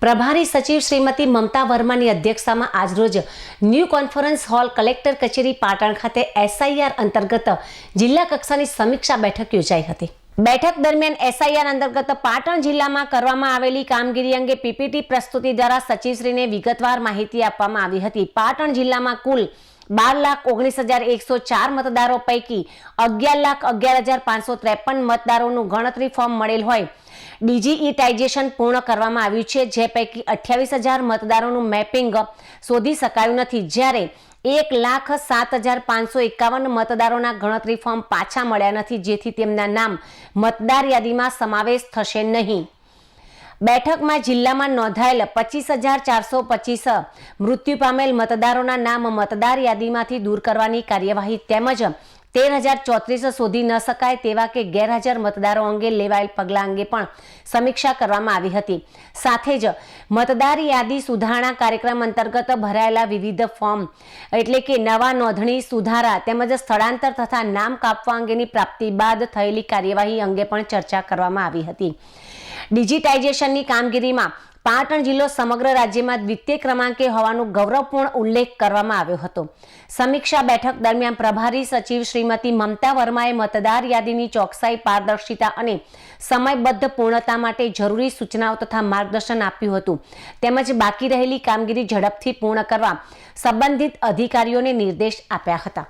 પ્રભારી સચિવ શ્રીમતી મમતા વર્માની અધ્યક્ષતામાં આજરોજ ન્યૂ કોન્ફરન્સ હોલ કલેક્ટર કચેરી પાટણ ખાતે એસઆઈઆર અંતર્ગત જિલ્લા કક્ષાની સમીક્ષા બેઠક યોજાઈ હતી। બેઠક દરમિયાન એસઆઈઆર અંતર્ગત પાટણ જિલ્લામાં કરવામાં આવેલી કામગીરી અંગે પીપીટી પ્રસ્તુતિ દ્વારા સચિવશ્રીને વિગતવાર માહિતી આપવામાં આવી હતી। પાટણ જિલ્લામાં કુલ 12,19,104 મતદારો પૈકી 11,11,553 મતદારોનું ગણતરી ફોર્મ મળેલ હોય ડિજિટાઇઝેશન પૂર્ણ કરવામાં આવ્યું છે, જે પૈકી 28,000 મતદારોનું મેપિંગ શોધી શકાયું નથી, જ્યારે 1,07,551 મતદારોના ગણતરી ફોર્મ પાછા મળ્યા નથી, જેથી તેમના નામ મતદાર યાદીમાં સમાવેશ થશે નહીં। બેઠકમાં જિલ્લામાં નોંધાયેલ 25,425 મૃત્યુ પામેલ મતદારોના નામ મતદાર યાદીમાંથી દૂર કરવાની કાર્યવાહી તેમજ 13,034 શોધી ન શકાય તેવા કે ગેરહાજર મતદારો અંગે લેવાયેલ પગલાં અંગે પણ સમીક્ષા કરવામાં આવી હતી। સાથે જ મતદાર યાદી સુધારણા કાર્યક્રમ અંતર્ગત ભરાયેલા વિવિધ ફોર્મ એટલે કે નવા નોંધણી સુધારા તેમજ સ્થળાંતર તથા નામ કાપવા અંગેની પ્રાપ્તિ બાદ થયેલી કાર્યવાહી અંગે પણ ચર્ચા કરવામાં આવી હતી। ડિજિટાઇઝેશનની કામગીરીમાં પાટણ જિલ્લો સમગ્ર રાજ્યમાં દ્વિતીય ક્રમાંકે હોવાનો ગૌરવપૂર્ણ ઉલ્લેખ કરવામાં આવ્યો હતો। સમીક્ષા બેઠક દરમિયાન પ્રભારી સચિવ શ્રીમતી મમતા વર્માએ મતદાર યાદીની ચોકસાઈ, પારદર્શિતા અને સમયબદ્ધ પૂર્ણતા માટે જરૂરી સૂચનાઓ તથા માર્ગદર્શન આપ્યું હતું, તેમજ બાકી રહેલી કામગીરી ઝડપથી પૂર્ણ કરવા સંબંધિત અધિકારીઓને નિર્દેશ આપ્યા હતા।